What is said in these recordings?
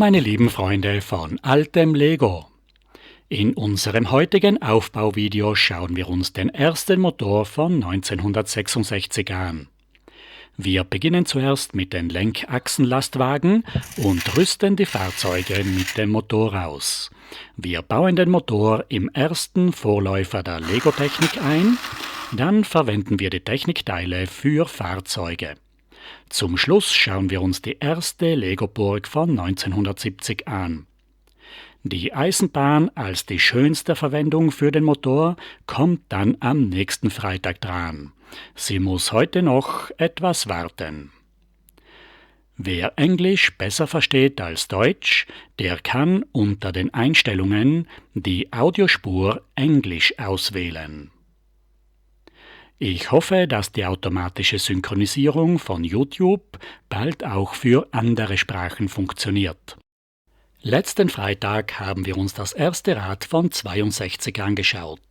meine lieben Freunde von altem Lego. In unserem heutigen Aufbauvideo schauen wir uns den ersten Motor von 1966 an. Wir beginnen zuerst mit den Lenkachsenlastwagen und rüsten die Fahrzeuge mit dem Motor aus. Wir bauen den Motor im ersten Vorläufer der Lego-Technik ein, dann verwenden wir die Technikteile für Fahrzeuge. Zum Schluss schauen wir uns die erste Lego-Burg von 1970 an. Die Eisenbahn als die schönste Verwendung für den Motor kommt dann am nächsten Freitag dran. Sie muss heute noch etwas warten. Wer Englisch besser versteht als Deutsch, der kann unter den Einstellungen die Audiospur Englisch auswählen. Ich hoffe, dass die automatische Synchronisierung von YouTube bald auch für andere Sprachen funktioniert. Letzten Freitag haben wir uns das erste Rad von 62 angeschaut.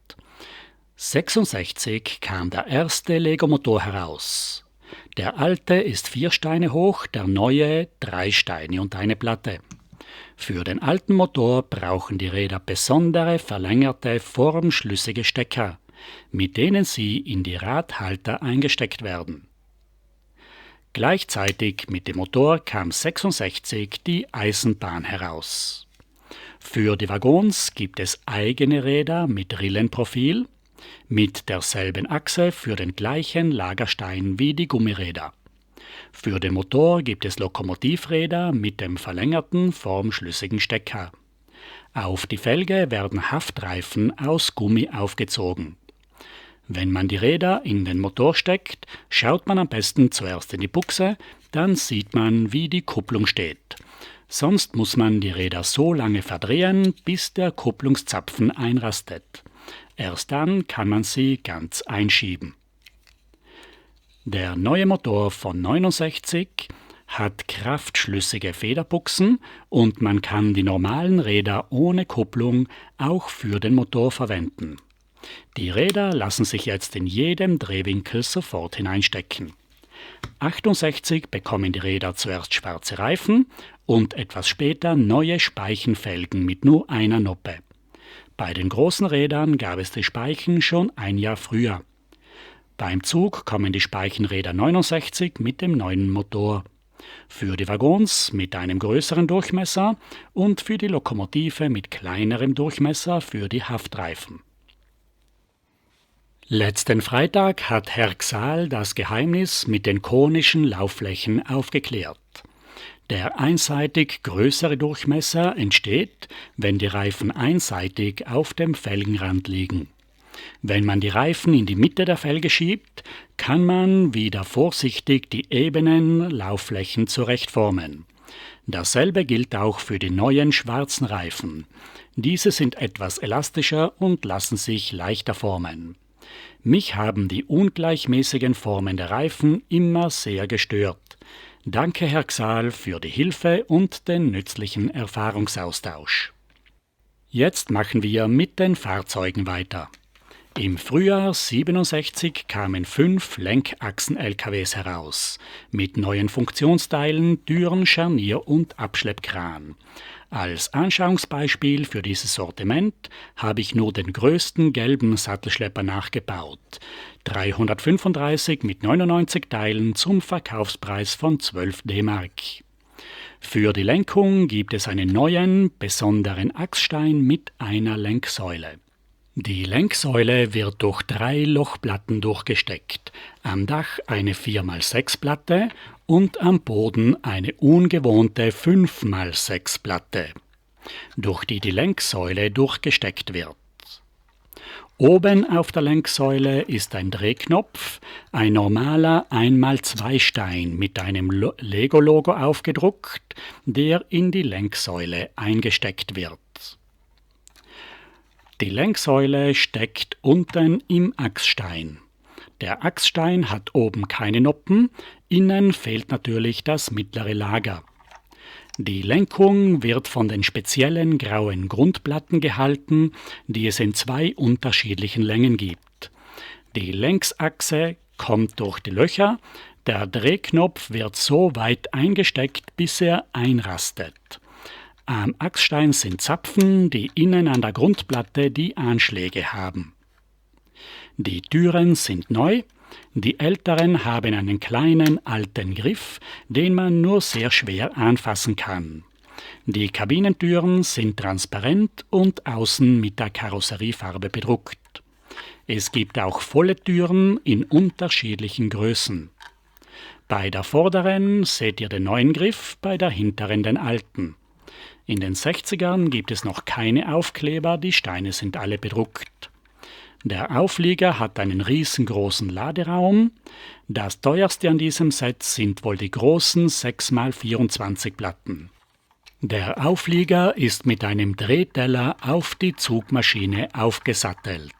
66 kam der erste Lego-Motor heraus. Der alte ist 4 Steine hoch, der neue 3 Steine und eine Platte. Für den alten Motor brauchen die Räder besondere, verlängerte, formschlüssige Stecker, mit denen sie in die Radhalter eingesteckt werden. Gleichzeitig mit dem Motor kam 66 die Eisenbahn heraus. Für die Waggons gibt es eigene Räder mit Rillenprofil, mit derselben Achse für den gleichen Lagerstein wie die Gummiräder. Für den Motor gibt es Lokomotivräder mit dem verlängerten, formschlüssigen Stecker. Auf die Felge werden Haftreifen aus Gummi aufgezogen. Wenn man die Räder in den Motor steckt, schaut man am besten zuerst in die Buchse, dann sieht man, wie die Kupplung steht. Sonst muss man die Räder so lange verdrehen, bis der Kupplungszapfen einrastet. Erst dann kann man sie ganz einschieben. Der neue Motor von 69 hat kraftschlüssige Federbuchsen und man kann die normalen Räder ohne Kupplung auch für den Motor verwenden. Die Räder lassen sich jetzt in jedem Drehwinkel sofort hineinstecken. 68 bekommen die Räder zuerst schwarze Reifen und etwas später neue Speichenfelgen mit nur einer Noppe. Bei den großen Rädern gab es die Speichen schon ein Jahr früher. Beim Zug kommen die Speichenräder 69 mit dem neuen Motor. Für die Waggons mit einem größeren Durchmesser und für die Lokomotive mit kleinerem Durchmesser für die Haftreifen. Letzten Freitag hat Herr Xal das Geheimnis mit den konischen Laufflächen aufgeklärt. Der einseitig größere Durchmesser entsteht, wenn die Reifen einseitig auf dem Felgenrand liegen. Wenn man die Reifen in die Mitte der Felge schiebt, kann man wieder vorsichtig die ebenen Laufflächen zurechtformen. Dasselbe gilt auch für die neuen schwarzen Reifen. Diese sind etwas elastischer und lassen sich leichter formen. Mich haben die ungleichmäßigen Formen der Reifen immer sehr gestört. Danke, Herr Xal, für die Hilfe und den nützlichen Erfahrungsaustausch. Jetzt machen wir mit den Fahrzeugen weiter. Im Frühjahr 67 kamen 5 Lenkachsen-LKWs heraus, mit neuen Funktionsteilen, Türen, Scharnier und Abschleppkran. Als Anschauungsbeispiel für dieses Sortiment habe ich nur den größten gelben Sattelschlepper nachgebaut. 335 mit 99 Teilen zum Verkaufspreis von 12 D-Mark. Für die Lenkung gibt es einen neuen, besonderen Achsstein mit einer Lenksäule. Die Lenksäule wird durch 3 Lochplatten durchgesteckt, am Dach eine 4x6 Platte und am Boden eine ungewohnte 5x6 Platte, durch die die Lenksäule durchgesteckt wird. Oben auf der Lenksäule ist ein Drehknopf, ein normaler 1x2 Stein mit einem Lego-Logo aufgedruckt, der in die Lenksäule eingesteckt wird. Die Lenksäule steckt unten im Achsstein. Der Achsstein hat oben keine Noppen, innen fehlt natürlich das mittlere Lager. Die Lenkung wird von den speziellen grauen Grundplatten gehalten, die es in 2 unterschiedlichen Längen gibt. Die Längsachse kommt durch die Löcher, der Drehknopf wird so weit eingesteckt, bis er einrastet. Am Achsstein sind Zapfen, die innen an der Grundplatte die Anschläge haben. Die Türen sind neu, die älteren haben einen kleinen alten Griff, den man nur sehr schwer anfassen kann. Die Kabinentüren sind transparent und außen mit der Karosseriefarbe bedruckt. Es gibt auch volle Türen in unterschiedlichen Größen. Bei der vorderen seht ihr den neuen Griff, bei der hinteren den alten. In den 60ern gibt es noch keine Aufkleber, die Steine sind alle bedruckt. Der Auflieger hat einen riesengroßen Laderaum. Das teuerste an diesem Set sind wohl die großen 6x24 Platten. Der Auflieger ist mit einem Drehteller auf die Zugmaschine aufgesattelt.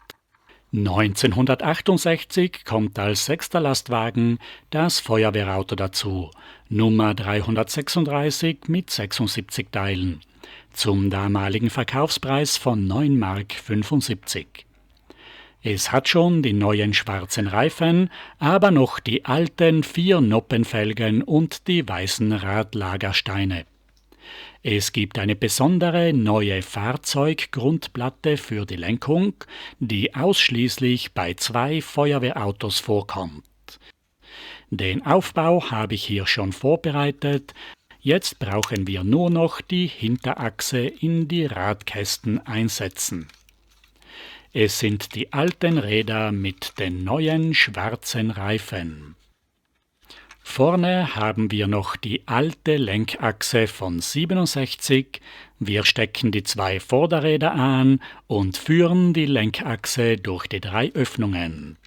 1968 kommt als 6. Lastwagen das Feuerwehrauto dazu, Nummer 336 mit 76 Teilen, zum damaligen Verkaufspreis von 9,75 Mark. Es hat schon die neuen schwarzen Reifen, aber noch die alten 4 Noppenfelgen und die weißen Radlagersteine. Es gibt eine besondere neue Fahrzeuggrundplatte für die Lenkung, die ausschließlich bei 2 Feuerwehrautos vorkommt. Den Aufbau habe ich hier schon vorbereitet. Jetzt brauchen wir nur noch die Hinterachse in die Radkästen einsetzen. Es sind die alten Räder mit den neuen schwarzen Reifen. Vorne haben wir noch die alte Lenkachse von 67. Wir stecken die 2 Vorderräder an und führen die Lenkachse durch die 3 Öffnungen.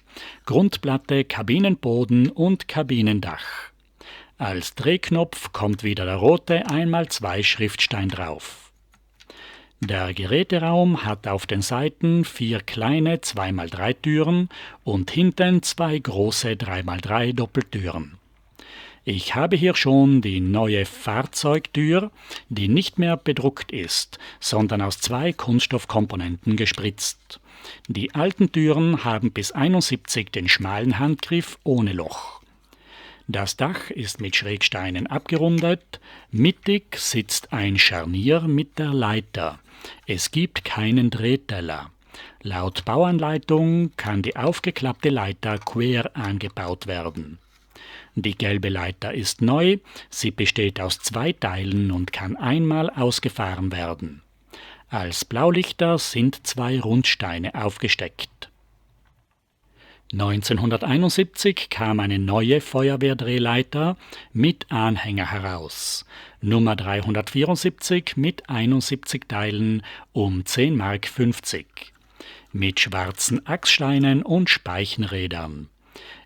Grundplatte, Kabinenboden und Kabinendach. Als Drehknopf kommt wieder der rote 1x2 Schriftstein drauf. Der Geräteraum hat auf den Seiten 4 kleine 2x3 Türen und hinten 2 große 3x3 Doppeltüren. Ich habe hier schon die neue Fahrzeugtür, die nicht mehr bedruckt ist, sondern aus 2 Kunststoffkomponenten gespritzt. Die alten Türen haben bis 71 den schmalen Handgriff ohne Loch. Das Dach ist mit Schrägsteinen abgerundet, mittig sitzt ein Scharnier mit der Leiter. Es gibt keinen Drehteller. Laut Bauanleitung kann die aufgeklappte Leiter quer angebaut werden. Die gelbe Leiter ist neu, sie besteht aus 2 Teilen und kann einmal ausgefahren werden. Als Blaulichter sind 2 Rundsteine aufgesteckt. 1971 kam eine neue Feuerwehrdrehleiter mit Anhänger heraus, Nummer 374 mit 71 Teilen um 10,50 Mark, mit schwarzen Achssteinen und Speichenrädern.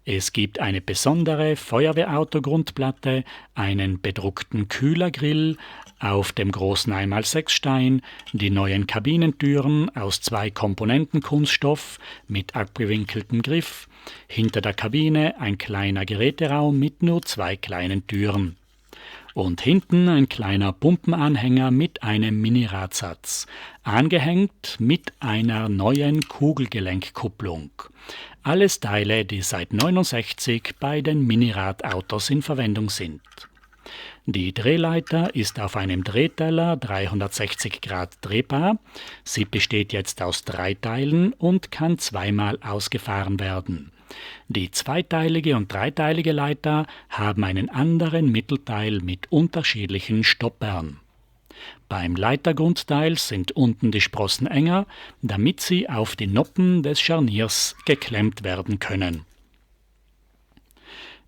Es gibt eine besondere Feuerwehrautogrundplatte, einen bedruckten Kühlergrill auf dem großen 1x6 Stein, die neuen Kabinentüren aus 2 Komponenten Kunststoff mit abgewinkeltem Griff, hinter der Kabine ein kleiner Geräteraum mit nur 2 kleinen Türen. Und hinten ein kleiner Pumpenanhänger mit einem Mini-Radsatz, angehängt mit einer neuen Kugelgelenkkupplung. Alles Teile, die seit 1969 bei den Miniradautos in Verwendung sind. Die Drehleiter ist auf einem Drehteller 360 Grad drehbar. Sie besteht jetzt aus 3 Teilen und kann zweimal ausgefahren werden. Die zweiteilige und dreiteilige Leiter haben einen anderen Mittelteil mit unterschiedlichen Stoppern. Beim Leitergrundteil sind unten die Sprossen enger, damit sie auf die Noppen des Scharniers geklemmt werden können.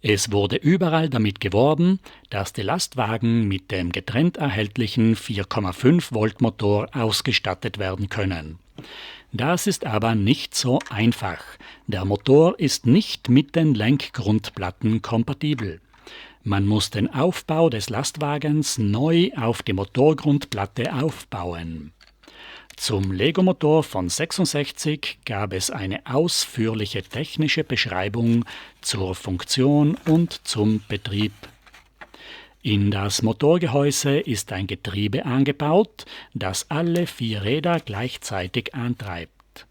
Es wurde überall damit geworben, dass die Lastwagen mit dem getrennt erhältlichen 4,5 Volt Motor ausgestattet werden können. Das ist aber nicht so einfach. Der Motor ist nicht mit den Lenkgrundplatten kompatibel. Man muss den Aufbau des Lastwagens neu auf die Motorgrundplatte aufbauen. Zum Legomotor von 66 gab es eine ausführliche technische Beschreibung zur Funktion und zum Betrieb. In das Motorgehäuse ist ein Getriebe eingebaut, das alle 4 Räder gleichzeitig antreibt.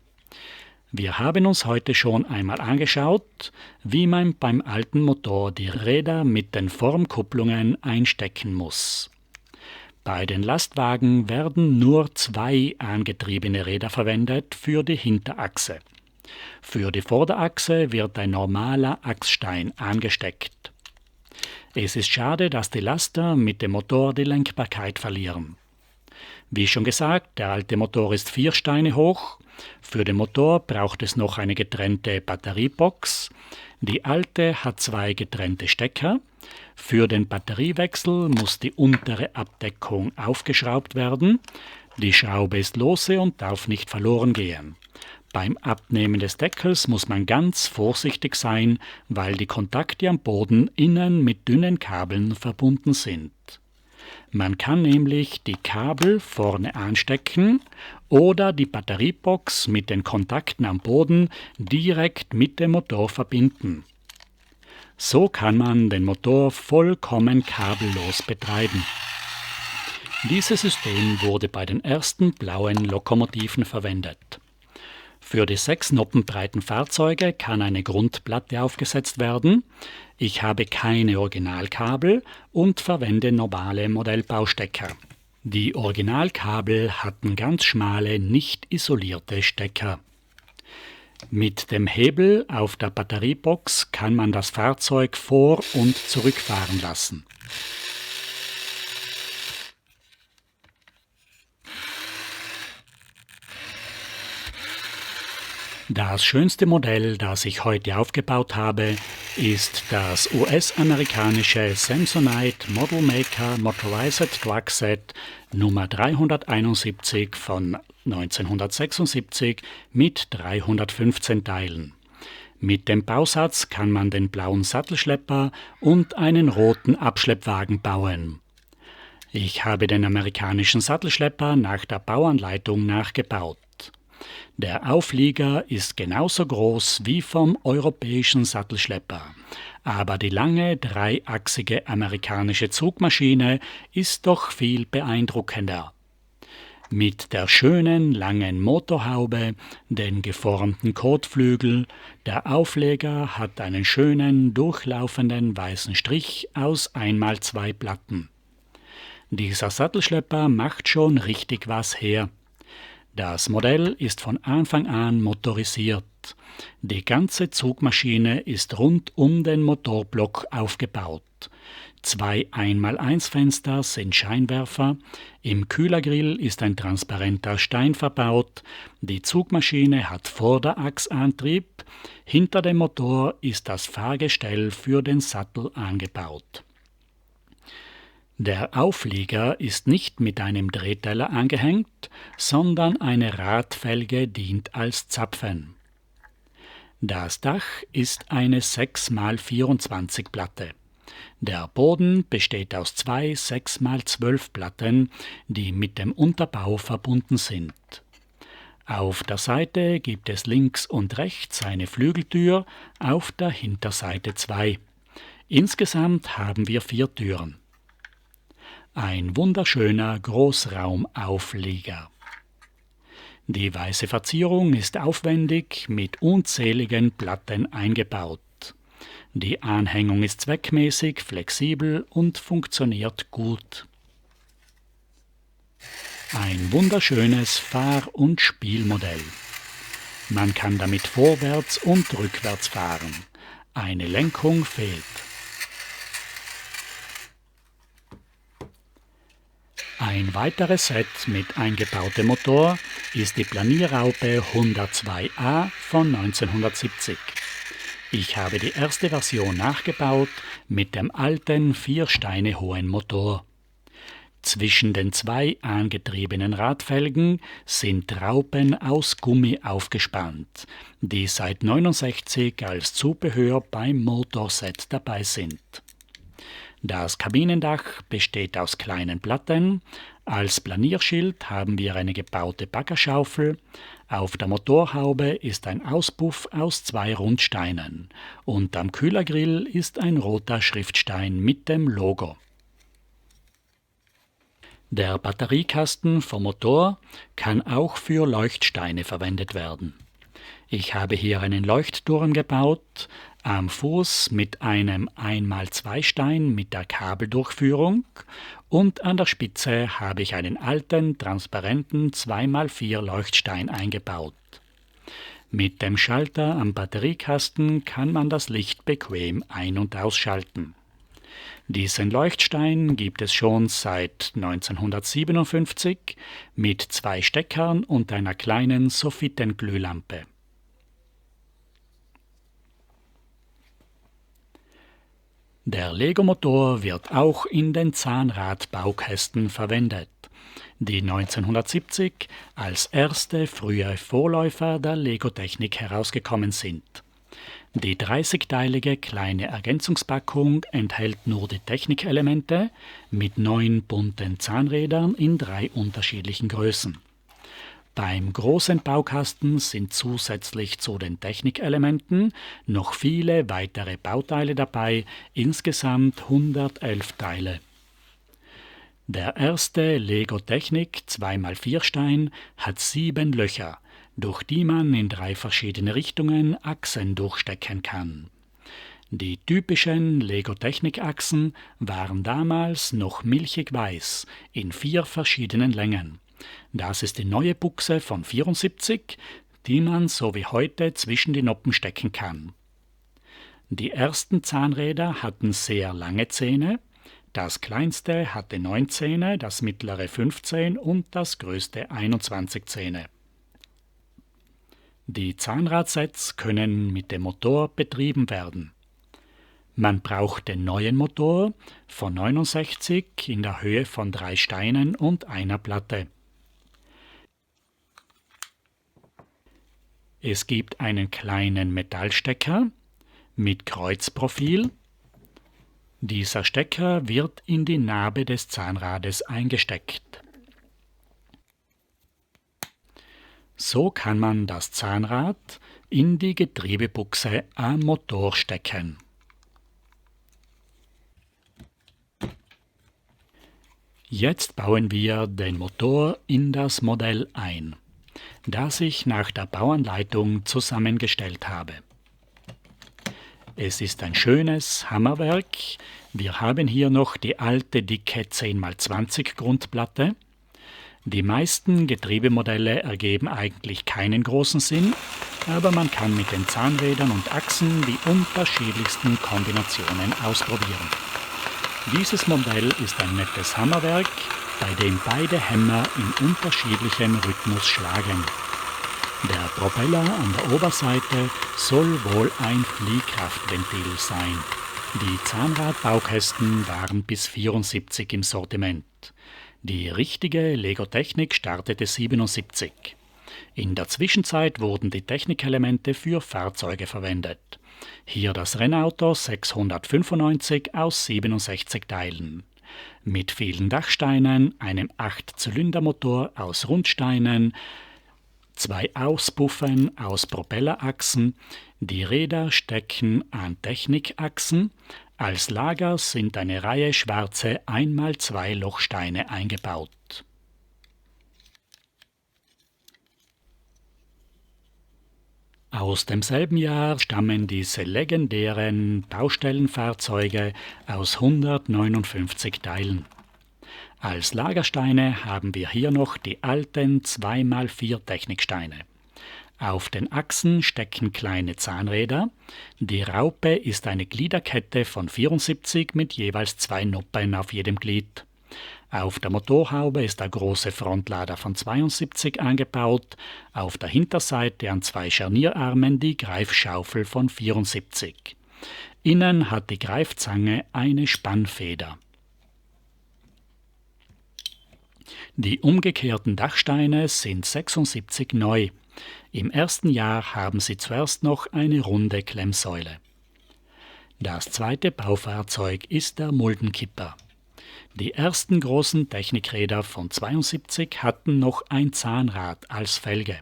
Wir haben uns heute schon einmal angeschaut, wie man beim alten Motor die Räder mit den Formkupplungen einstecken muss. Bei den Lastwagen werden nur 2 angetriebene Räder verwendet für die Hinterachse. Für die Vorderachse wird ein normaler Achsstein angesteckt. Es ist schade, dass die Laster mit dem Motor die Lenkbarkeit verlieren. Wie schon gesagt, der alte Motor ist 4 Steine hoch. Für den Motor braucht es noch eine getrennte Batteriebox. Die alte hat 2 getrennte Stecker. Für den Batteriewechsel muss die untere Abdeckung aufgeschraubt werden. Die Schraube ist lose und darf nicht verloren gehen. Beim Abnehmen des Deckels muss man ganz vorsichtig sein, weil die Kontakte am Boden innen mit dünnen Kabeln verbunden sind. Man kann nämlich die Kabel vorne anstecken oder die Batteriebox mit den Kontakten am Boden direkt mit dem Motor verbinden. So kann man den Motor vollkommen kabellos betreiben. Dieses System wurde bei den ersten blauen Lokomotiven verwendet. Für die 6 noppenbreiten Fahrzeuge kann eine Grundplatte aufgesetzt werden. Ich habe keine Originalkabel und verwende normale Modellbaustecker. Die Originalkabel hatten ganz schmale, nicht isolierte Stecker. Mit dem Hebel auf der Batteriebox kann man das Fahrzeug vor- und zurückfahren lassen. Das schönste Modell, das ich heute aufgebaut habe, ist das US-amerikanische Samsonite Model Maker Motorized Truck Set Nummer 371 von 1976 mit 315 Teilen. Mit dem Bausatz kann man den blauen Sattelschlepper und einen roten Abschleppwagen bauen. Ich habe den amerikanischen Sattelschlepper nach der Bauanleitung nachgebaut. Der Auflieger ist genauso groß wie vom europäischen Sattelschlepper, aber die lange dreiachsige amerikanische Zugmaschine ist doch viel beeindruckender. Mit der schönen langen Motorhaube, den geformten Kotflügel, der Aufleger hat einen schönen durchlaufenden weißen Strich aus 1x2 Platten. Dieser Sattelschlepper macht schon richtig was her. Das Modell ist von Anfang an motorisiert. Die ganze Zugmaschine ist rund um den Motorblock aufgebaut. 2 1x1 Fenster sind Scheinwerfer, im Kühlergrill ist ein transparenter Stein verbaut, die Zugmaschine hat Vorderachsantrieb, hinter dem Motor ist das Fahrgestell für den Sattel angebaut. Der Auflieger ist nicht mit einem Drehteller angehängt, sondern eine Radfelge dient als Zapfen. Das Dach ist eine 6x24 Platte. Der Boden besteht aus 2 6x12 Platten, die mit dem Unterbau verbunden sind. Auf der Seite gibt es links und rechts eine Flügeltür, auf der Hinterseite 2. Insgesamt haben wir 4 Türen. Ein wunderschöner Großraumauflieger. Die weiße Verzierung ist aufwendig mit unzähligen Platten eingebaut. Die Anhängung ist zweckmäßig, flexibel und funktioniert gut. Ein wunderschönes Fahr- und Spielmodell. Man kann damit vorwärts und rückwärts fahren. Eine Lenkung fehlt. Ein weiteres Set mit eingebautem Motor ist die Planierraupe 102A von 1970. Ich habe die erste Version nachgebaut mit dem alten 4 Steine hohen Motor. Zwischen den 2 angetriebenen Radfelgen sind Raupen aus Gummi aufgespannt, die seit 1969 als Zubehör beim Motorset dabei sind. Das Kabinendach besteht aus kleinen Platten. Als Planierschild haben wir eine gebaute Baggerschaufel. Auf der Motorhaube ist ein Auspuff aus 2 Rundsteinen und am Kühlergrill ist ein roter Schriftstein mit dem Logo. Der Batteriekasten vom Motor kann auch für Leuchtsteine verwendet werden. Ich habe hier einen Leuchtturm gebaut, am Fuß mit einem 1x2 Stein mit der Kabeldurchführung und an der Spitze habe ich einen alten, transparenten 2x4 Leuchtstein eingebaut. Mit dem Schalter am Batteriekasten kann man das Licht bequem ein- und ausschalten. Diesen Leuchtstein gibt es schon seit 1957 mit 2 Steckern und einer kleinen Soffitenglühlampe. Der Lego-Motor wird auch in den Zahnrad-Baukästen verwendet, die 1970 als erste frühe Vorläufer der Lego-Technik herausgekommen sind. Die 30-teilige kleine Ergänzungspackung enthält nur die Technikelemente mit 9 bunten Zahnrädern in 3 unterschiedlichen Größen. Beim großen Baukasten sind zusätzlich zu den Technikelementen noch viele weitere Bauteile dabei, insgesamt 111 Teile. Der erste Lego Technik 2x4 Stein hat 7 Löcher, durch die man in 3 verschiedene Richtungen Achsen durchstecken kann. Die typischen Lego Technik Achsen waren damals noch milchig weiß in 4 verschiedenen Längen. Das ist die neue Buchse von 74, die man so wie heute zwischen die Noppen stecken kann. Die ersten Zahnräder hatten sehr lange Zähne. Das kleinste hatte 9 Zähne, das mittlere 15 und das größte 21 Zähne. Die Zahnradsets können mit dem Motor betrieben werden. Man braucht den neuen Motor von 69 in der Höhe von 3 Steinen und einer Platte. Es gibt einen kleinen Metallstecker mit Kreuzprofil. Dieser Stecker wird in die Narbe des Zahnrades eingesteckt. So kann man das Zahnrad in die Getriebebuchse am Motor stecken. Jetzt bauen wir den Motor in das Modell ein, das ich nach der Bauanleitung zusammengestellt habe. Es ist ein schönes Hammerwerk. Wir haben hier noch die alte dicke 10x20 Grundplatte. Die meisten Getriebemodelle ergeben eigentlich keinen großen Sinn, aber man kann mit den Zahnrädern und Achsen die unterschiedlichsten Kombinationen ausprobieren. Dieses Modell ist ein nettes Hammerwerk, bei dem beide Hämmer in unterschiedlichem Rhythmus schlagen. Der Propeller an der Oberseite soll wohl ein Fliehkraftventil sein. Die Zahnradbaukästen waren bis 74 im Sortiment. Die richtige Lego-Technik startete 77. In der Zwischenzeit wurden die Technikelemente für Fahrzeuge verwendet. Hier das Rennauto 695 aus 67 Teilen. Mit vielen Dachsteinen, einem 8-Zylindermotor aus Rundsteinen, 2 Auspuffen aus Propellerachsen, die Räder stecken an Technikachsen, als Lager sind eine Reihe schwarze 1x2 Lochsteine eingebaut. Aus demselben Jahr stammen diese legendären Baustellenfahrzeuge aus 159 Teilen. Als Lagersteine haben wir hier noch die alten 2x4 Techniksteine. Auf den Achsen stecken kleine Zahnräder. Die Raupe ist eine Gliederkette von 74 mit jeweils 2 Noppen auf jedem Glied. Auf der Motorhaube ist der große Frontlader von 72 eingebaut, auf der Hinterseite an 2 Scharnierarmen die Greifschaufel von 74. Innen hat die Greifzange eine Spannfeder. Die umgekehrten Dachsteine sind 76 neu. Im ersten Jahr haben sie zuerst noch eine runde Klemmsäule. Das zweite Baufahrzeug ist der Muldenkipper. Die ersten großen Technikräder von 72 hatten noch ein Zahnrad als Felge.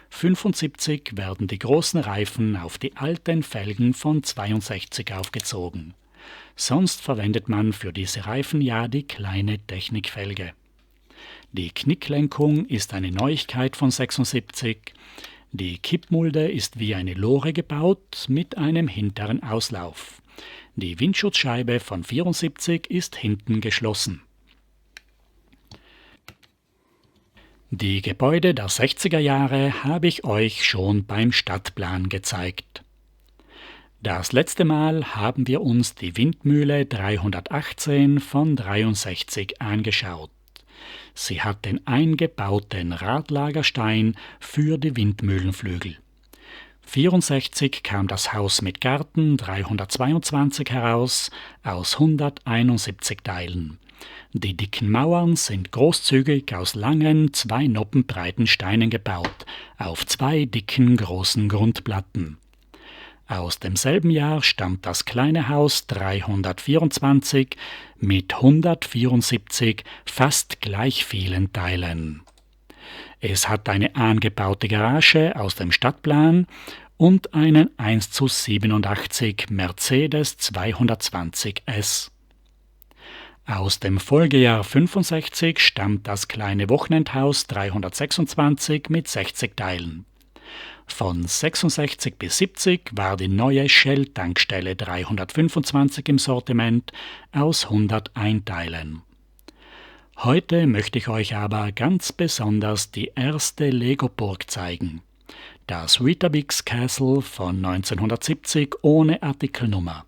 75 werden die großen Reifen auf die alten Felgen von 62 aufgezogen. Sonst verwendet man für diese Reifen ja die kleine Technikfelge. Die Knicklenkung ist eine Neuigkeit von 76. Die Kippmulde ist wie eine Lore gebaut mit einem hinteren Auslauf. Die Windschutzscheibe von 74 ist hinten geschlossen. Die Gebäude der 60er Jahre habe ich euch schon beim Stadtplan gezeigt. Das letzte Mal haben wir uns die Windmühle 318 von 63 angeschaut. Sie hat den eingebauten Radlagerstein für die Windmühlenflügel. 64 kam das Haus mit Garten 322 heraus aus 171 Teilen. Die dicken Mauern sind großzügig aus langen, 2 Noppen breiten Steinen gebaut, auf 2 dicken großen Grundplatten. Aus demselben Jahr stammt das kleine Haus 324 mit 174 fast gleich vielen Teilen. Es hat eine angebaute Garage aus dem Stadtplan und einen 1:87 Mercedes 220 S. Aus dem Folgejahr 65 stammt das kleine Wochenendhaus 326 mit 60 Teilen. Von 66 bis 70 war die neue Shell-Tankstelle 325 im Sortiment aus 101 Teilen. Heute möchte ich euch aber ganz besonders die erste Lego-Burg zeigen. Das Weetabix Castle von 1970 ohne Artikelnummer.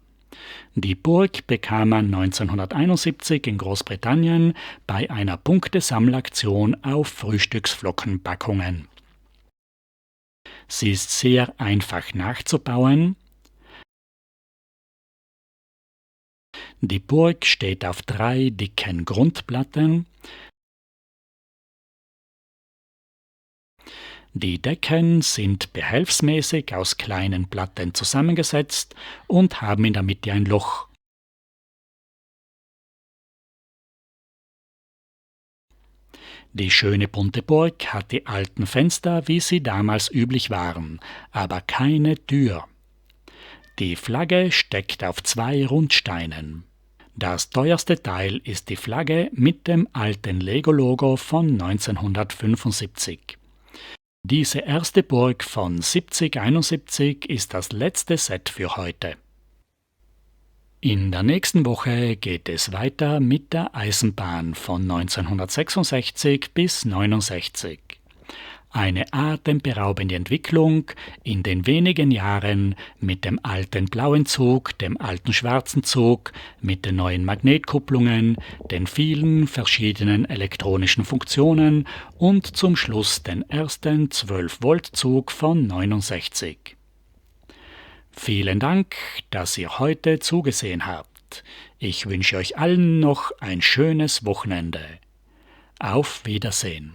Die Burg bekam man 1971 in Großbritannien bei einer Punktesammelaktion auf Frühstücksflockenpackungen. Sie ist sehr einfach nachzubauen. Die Burg steht auf 3 dicken Grundplatten. Die Decken sind behelfsmäßig aus kleinen Platten zusammengesetzt und haben in der Mitte ein Loch. Die schöne bunte Burg hat die alten Fenster, wie sie damals üblich waren, aber keine Tür. Die Flagge steckt auf 2 Rundsteinen. Das teuerste Teil ist die Flagge mit dem alten Lego-Logo von 1975. Diese erste Burg von 7071 ist das letzte Set für heute. In der nächsten Woche geht es weiter mit der Eisenbahn von 1966 bis 1969. Eine atemberaubende Entwicklung in den wenigen Jahren mit dem alten blauen Zug, dem alten schwarzen Zug, mit den neuen Magnetkupplungen, den vielen verschiedenen elektronischen Funktionen und zum Schluss den ersten 12-Volt-Zug von 69. Vielen Dank, dass ihr heute zugesehen habt. Ich wünsche euch allen noch ein schönes Wochenende. Auf Wiedersehen.